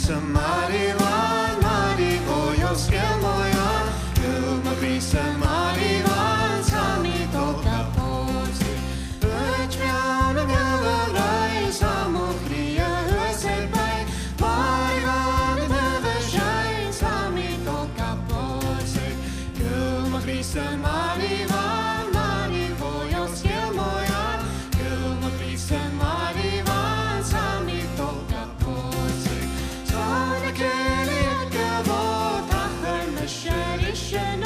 Kristën Marivan, Marivojo skjelmojan, Gulma Kristën Marivan, sami toka posi. Ötmjana gulvraj, samu fria höselberg, Marivan överskaj, sami toka posi. Gulma Kristën Marivan, Marivojo skjelmojan, Gulma Kristën Marivan, sami toka posi. Sana keliyet gavot, ahır meşer işen